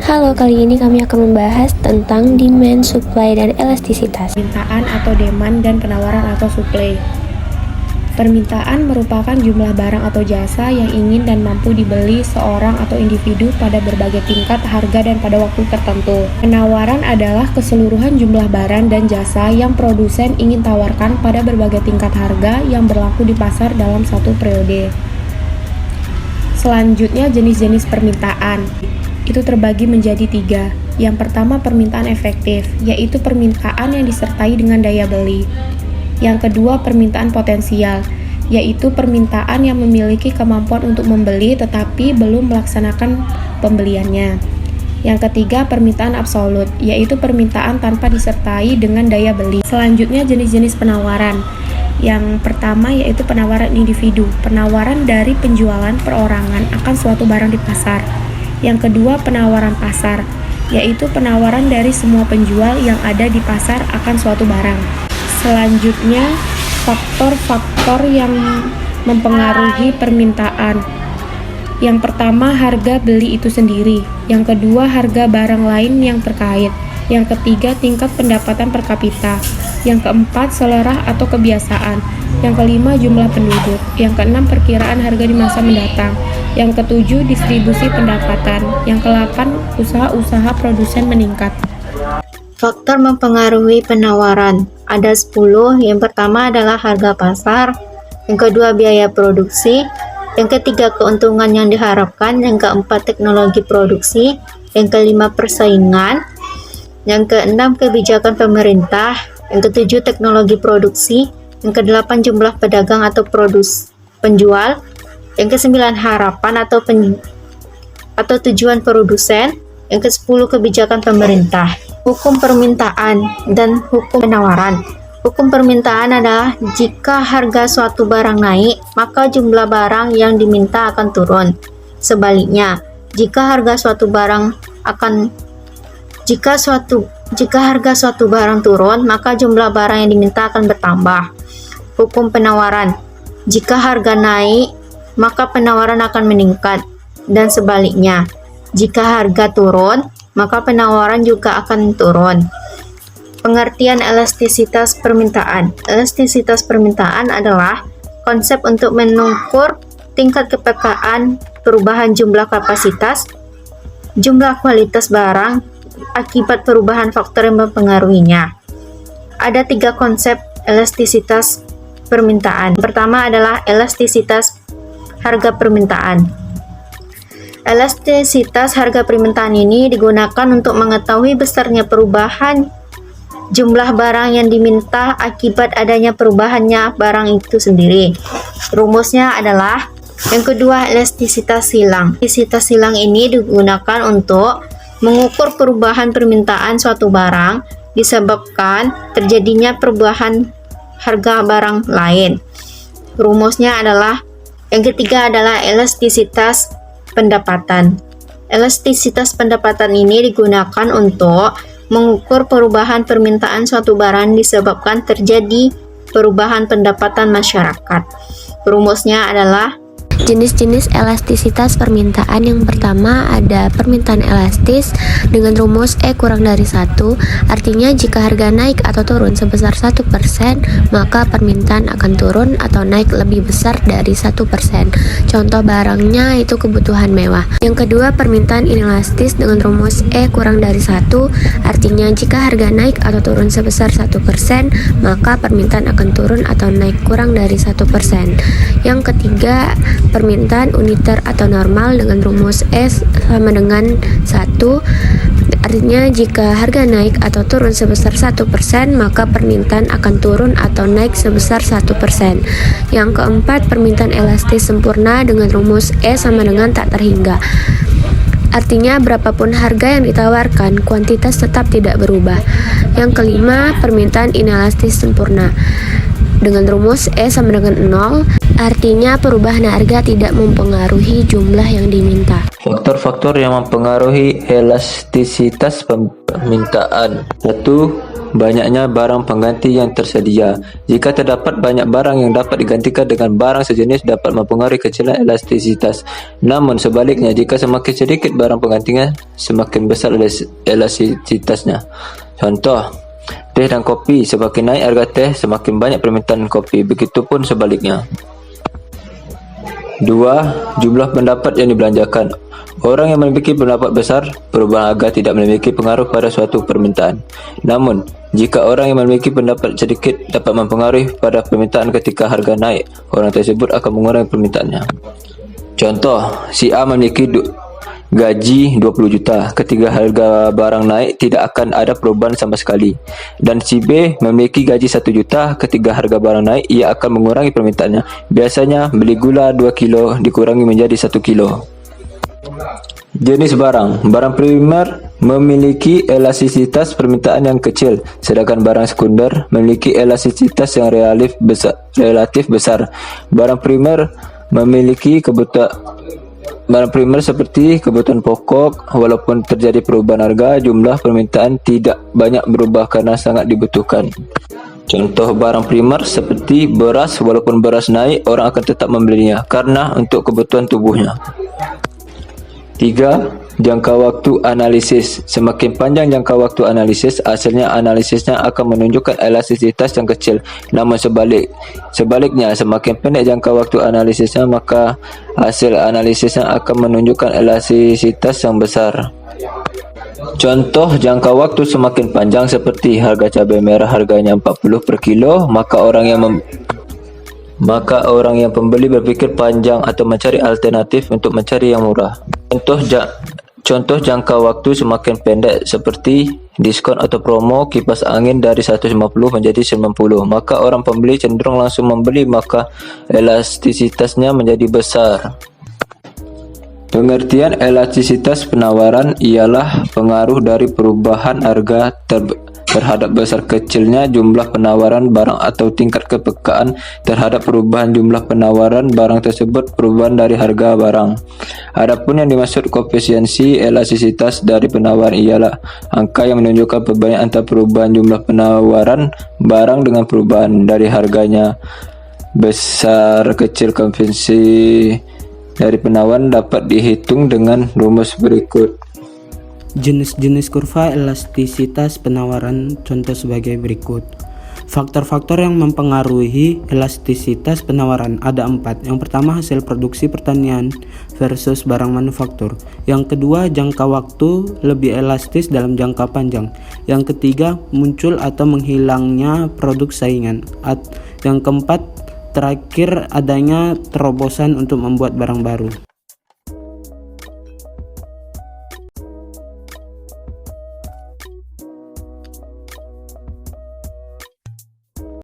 Halo, kali ini kami akan membahas tentang demand, supply, dan elastisitas. Permintaan atau demand dan penawaran atau supply. Permintaan merupakan jumlah barang atau jasa yang ingin dan mampu dibeli seorang atau individu pada berbagai tingkat harga dan pada waktu tertentu. Penawaran adalah keseluruhan jumlah barang dan jasa yang produsen ingin tawarkan pada berbagai tingkat harga yang berlaku di pasar dalam satu periode. Selanjutnya, jenis-jenis permintaan itu terbagi menjadi 3. Yang pertama, permintaan efektif, yaitu permintaan yang disertai dengan daya beli. Yang kedua, permintaan potensial, yaitu permintaan yang memiliki kemampuan untuk membeli tetapi belum melaksanakan pembeliannya. Yang ketiga, permintaan absolut, yaitu permintaan tanpa disertai dengan daya beli. Selanjutnya, jenis-jenis penawaran. Yang pertama yaitu penawaran individu, penawaran dari penjualan perorangan akan suatu barang di pasar. Yang kedua, penawaran pasar, yaitu penawaran dari semua penjual yang ada di pasar akan suatu barang. Selanjutnya, faktor-faktor yang mempengaruhi permintaan. Yang pertama, harga beli itu sendiri. Yang kedua, harga barang lain yang terkait. Yang ketiga, tingkat pendapatan per kapita. Yang keempat, selera atau kebiasaan. Yang kelima, jumlah penduduk. Yang keenam, perkiraan harga di masa mendatang. Yang ketujuh, distribusi pendapatan. Yang kedelapan, usaha-usaha produsen meningkat. Faktor mempengaruhi penawaran ada 10. Yang pertama adalah harga pasar. Yang kedua, biaya produksi. Yang ketiga, keuntungan yang diharapkan. Yang keempat, teknologi produksi. Yang kelima, persaingan. Yang keenam, kebijakan pemerintah. Yang ketujuh, teknologi produksi. Yang kedelapan, jumlah pedagang atau penjual. Yang kesembilan, harapan atau tujuan produsen. Yang kesepuluh, kebijakan pemerintah. Hukum permintaan dan hukum penawaran. Hukum permintaan adalah jika harga suatu barang naik, maka jumlah barang yang diminta akan turun. Sebaliknya, jika harga suatu barang turun, maka jumlah barang yang diminta akan bertambah. Hukum penawaran. Jika harga naik, maka penawaran akan meningkat, dan sebaliknya. Jika harga turun, maka penawaran juga akan turun. Pengertian elastisitas permintaan. Elastisitas permintaan adalah konsep untuk mengukur tingkat kepekaan perubahan jumlah kapasitas, jumlah kualitas barang akibat perubahan faktor yang mempengaruhinya. Ada 3 konsep elastisitas permintaan. Pertama adalah elastisitas harga permintaan. Elastisitas harga permintaan ini digunakan untuk mengetahui besarnya perubahan jumlah barang yang diminta akibat adanya perubahannya barang itu sendiri. Rumusnya adalah yang kedua, elastisitas silang. Elastisitas silang ini digunakan untuk mengukur perubahan permintaan suatu barang disebabkan terjadinya perubahan harga barang lain. Rumusnya adalah yang ketiga adalah elastisitas pendapatan. Elastisitas pendapatan ini digunakan untuk mengukur perubahan permintaan suatu barang disebabkan terjadi perubahan pendapatan masyarakat. Rumusnya adalah Jenis-jenis elastisitas permintaan. Yang pertama ada permintaan elastis dengan rumus E kurang dari 1, artinya jika harga naik atau turun sebesar 1%, maka permintaan akan turun atau naik lebih besar dari 1%. Contoh barangnya itu kebutuhan mewah. Yang kedua, permintaan inelastis dengan rumus E kurang dari 1, artinya jika harga naik atau turun sebesar 1%, maka permintaan akan turun atau naik kurang dari 1%. Yang ketiga, permintaan uniter atau normal dengan rumus S sama dengan 1, artinya jika harga naik atau turun sebesar 1%, maka permintaan akan turun atau naik sebesar 1%. Yang keempat, permintaan elastis sempurna dengan rumus E sama dengan tak terhingga, artinya berapapun harga yang ditawarkan, kuantitas tetap tidak berubah. Yang kelima, permintaan inelastis sempurna dengan rumus E sama dengan 0, Artinya perubahan harga tidak mempengaruhi jumlah yang diminta. Faktor-faktor yang mempengaruhi elastisitas permintaan. 1. Banyaknya barang pengganti yang tersedia. Jika terdapat banyak barang yang dapat digantikan dengan barang sejenis dapat mempengaruhi kecilan elastisitas. Namun sebaliknya, jika semakin sedikit barang penggantinya, semakin besar elastisitasnya. Contoh, teh dan kopi. Semakin naik harga teh, semakin banyak permintaan kopi. Begitupun sebaliknya. 2. Jumlah pendapat yang dibelanjakan. Orang yang memiliki pendapat besar, perubahan harga tidak memiliki pengaruh pada suatu permintaan. Namun, jika orang yang memiliki pendapat sedikit dapat mempengaruhi pada permintaan ketika harga naik, orang tersebut akan mengurangi permintaannya. Contoh, si A memiliki gaji 20 juta. Ketika harga barang naik, tidak akan ada perubahan sama sekali. Dan si B memiliki gaji 1 juta. Ketika harga barang naik, ia akan mengurangi permintaannya. Biasanya, beli gula 2 kilo dikurangi menjadi 1 kilo. Jenis barang. Barang primer memiliki elastisitas permintaan yang kecil, sedangkan barang sekunder memiliki elastisitas yang relatif besar. Barang primer memiliki barang primer seperti kebutuhan pokok. Walaupun terjadi perubahan harga, jumlah permintaan tidak banyak berubah karena sangat dibutuhkan. Contoh barang primer seperti beras. Walaupun beras naik, orang akan tetap membelinya karena untuk kebutuhan tubuhnya. 3. Jangka waktu analisis. Semakin panjang jangka waktu analisis, hasilnya analisisnya akan menunjukkan elastisitas yang kecil. Namun sebaliknya, semakin pendek jangka waktu analisisnya, maka hasil analisisnya akan menunjukkan elastisitas yang besar. Contoh jangka waktu semakin panjang seperti harga cabai merah harganya 40 per kilo, maka orang yang pembeli berpikir panjang atau mencari alternatif untuk mencari yang murah. Contoh jangka waktu semakin pendek seperti diskon atau promo kipas angin dari 150 menjadi 90, maka orang pembeli cenderung langsung membeli, maka elastisitasnya menjadi besar. Pengertian elastisitas penawaran ialah pengaruh dari perubahan harga terhadap besar kecilnya jumlah penawaran barang atau tingkat kepekaan terhadap perubahan jumlah penawaran barang tersebut, perubahan dari harga barang. Adapun yang dimaksud koefisiensi elastisitas dari penawaran ialah angka yang menunjukkan perbandingan antara perubahan jumlah penawaran barang dengan perubahan dari harganya. Besar kecil koefisiensi dari penawaran dapat dihitung dengan rumus berikut. Jenis-jenis kurva elastisitas penawaran contoh sebagai berikut. Faktor-faktor yang mempengaruhi elastisitas penawaran ada 4. Yang pertama, hasil produksi pertanian versus barang manufaktur. Yang kedua, jangka waktu lebih elastis dalam jangka panjang. Yang ketiga, muncul atau menghilangnya produk saingan. Yang keempat, terakhir, adanya terobosan untuk membuat barang baru.